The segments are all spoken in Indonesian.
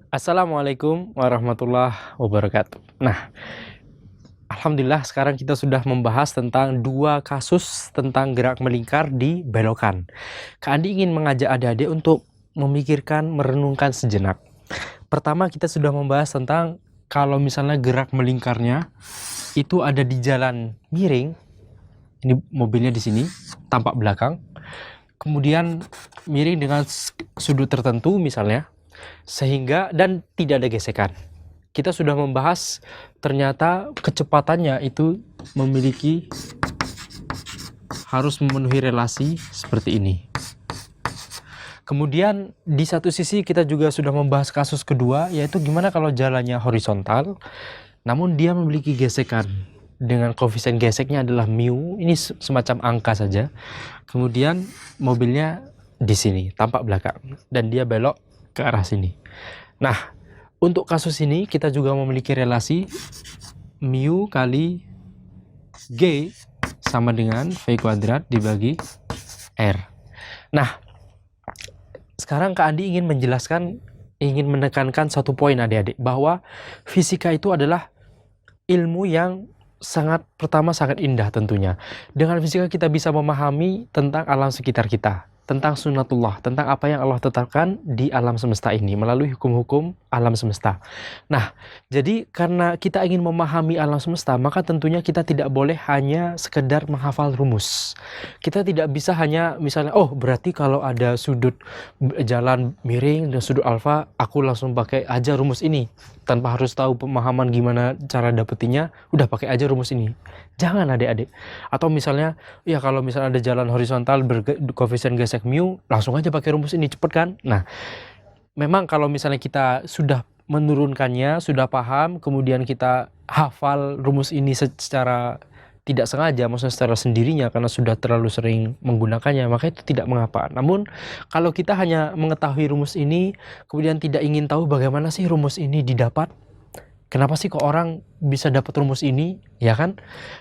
Assalamualaikum warahmatullahi wabarakatuh. Nah, alhamdulillah sekarang kita sudah membahas tentang dua kasus tentang gerak melingkar di belokan. Kak Andi ingin mengajak adik-adik untuk memikirkan, merenungkan sejenak. Pertama, kita sudah membahas tentang kalau misalnya gerak melingkarnya itu ada di jalan miring, ini mobilnya di sini, tampak belakang, kemudian miring dengan sudut tertentu misalnya, sehingga dan tidak ada gesekan. Kita sudah membahas ternyata kecepatannya itu harus memenuhi relasi seperti ini. Kemudian di satu sisi kita juga sudah membahas kasus kedua, yaitu gimana kalau jalannya horizontal namun dia memiliki gesekan dengan koefisien geseknya adalah mu, ini semacam angka saja. Kemudian mobilnya di sini tampak belakang dan dia belok ke arah sini. Nah, untuk kasus ini kita juga memiliki relasi mu kali G sama dengan V kuadrat dibagi R. Nah, sekarang Kak Andi ingin menekankan satu poin adik-adik, bahwa fisika itu adalah ilmu yang sangat indah tentunya. Dengan fisika kita bisa memahami tentang alam sekitar kita, tentang sunnatullah, tentang apa yang Allah tetapkan di alam semesta ini melalui hukum-hukum alam semesta. Nah, jadi karena kita ingin memahami alam semesta, maka tentunya kita tidak boleh hanya sekedar menghafal rumus. Kita tidak bisa hanya misalnya, oh berarti kalau ada sudut jalan miring dan sudut alfa, aku langsung pakai aja rumus ini. Tanpa harus tahu pemahaman gimana cara dapetinnya, udah pakai aja rumus ini. Jangan adik-adik. Atau misalnya, ya kalau misalnya ada jalan horizontal berkoefisien gesek mu, langsung aja pakai rumus ini, cepet kan? Nah, memang kalau misalnya kita sudah menurunkannya, sudah paham, kemudian kita hafal rumus ini secara tidak sengaja, maksudnya secara sendirinya karena sudah terlalu sering menggunakannya, maka itu tidak mengapa. Namun kalau kita hanya mengetahui rumus ini, kemudian tidak ingin tahu bagaimana sih rumus ini didapat, kenapa sih kok orang bisa dapat rumus ini, ya kan?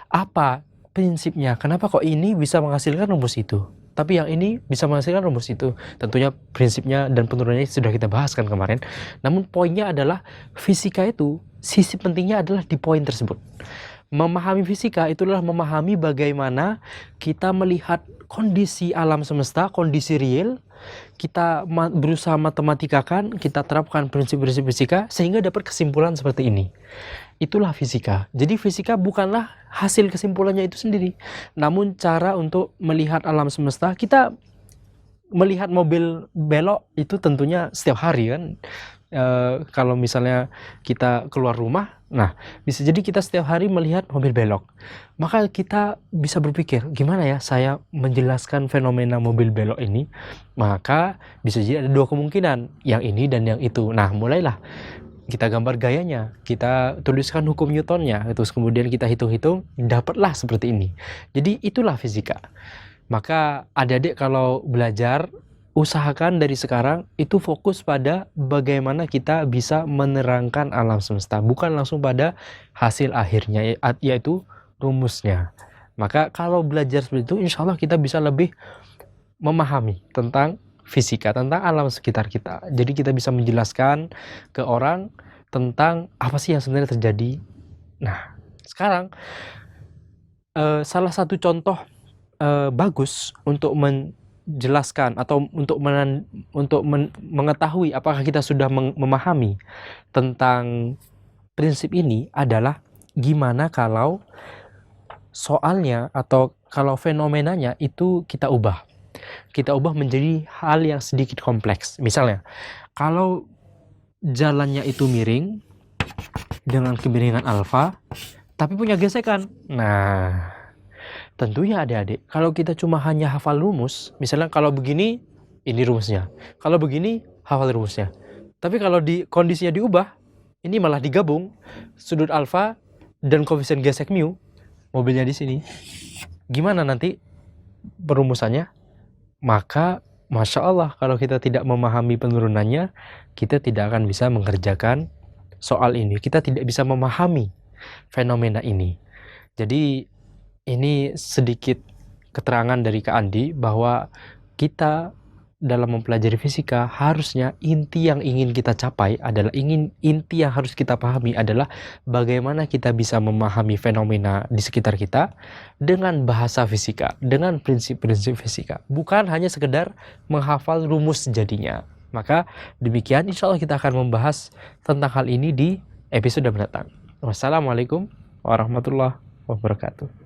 Apa prinsipnya? Kenapa kok ini bisa menghasilkan rumus itu? Tapi yang ini bisa menghasilkan rumus itu. Tentunya prinsipnya dan penurunannya sudah kita bahas kan kemarin. Namun poinnya adalah fisika itu, sisi pentingnya adalah di poin tersebut. Memahami fisika itulah memahami bagaimana kita melihat kondisi alam semesta, kondisi real, kita berusaha matematikakan, kita terapkan prinsip-prinsip fisika sehingga dapat kesimpulan seperti ini. Itulah fisika. Jadi fisika bukanlah hasil kesimpulannya itu sendiri, namun cara untuk melihat alam semesta. Kita melihat mobil belok itu tentunya setiap hari kan. Kalau misalnya kita keluar rumah, nah bisa jadi kita setiap hari melihat mobil belok, maka kita bisa berpikir gimana ya saya menjelaskan fenomena mobil belok ini. Maka bisa jadi ada dua kemungkinan, yang ini dan yang itu. Nah, mulailah kita gambar gayanya, kita tuliskan hukum Newtonnya, terus kemudian kita hitung-hitung, dapatlah seperti ini. Jadi itulah fisika. Maka adik-adik kalau belajar, usahakan dari sekarang itu fokus pada bagaimana kita bisa menerangkan alam semesta, bukan langsung pada hasil akhirnya, yaitu rumusnya. Maka kalau belajar seperti itu, insya Allah kita bisa lebih memahami tentang fisika, tentang alam sekitar kita. Jadi kita bisa menjelaskan ke orang tentang apa sih yang sebenarnya terjadi. Nah, sekarang salah satu contoh bagus untuk menjelaskan atau untuk mengetahui apakah kita sudah memahami tentang prinsip ini adalah gimana kalau soalnya atau kalau fenomenanya itu kita ubah menjadi hal yang sedikit kompleks. Misalnya, kalau jalannya itu miring dengan kemiringan alfa tapi punya gesekan. Nah, tentunya adik-adik, kalau kita cuma hanya hafal rumus, misalnya kalau begini, ini rumusnya. Kalau begini, hafal rumusnya. Tapi kalau kondisinya diubah, ini malah digabung sudut alfa dan koefisien gesek mu, mobilnya di sini. Gimana nanti perumusannya? Maka, Masya Allah, kalau kita tidak memahami penurunannya, kita tidak akan bisa mengerjakan soal ini. Kita tidak bisa memahami fenomena ini. Jadi, ini sedikit keterangan dari Kak Andi bahwa kita dalam mempelajari fisika, harusnya inti yang ingin kita capai adalah inti yang harus kita pahami adalah bagaimana kita bisa memahami fenomena di sekitar kita dengan bahasa fisika, dengan prinsip-prinsip fisika, bukan hanya sekedar menghafal rumus jadinya. Maka demikian, insya Allah kita akan membahas tentang hal ini di episode mendatang. Wassalamualaikum warahmatullahi wabarakatuh.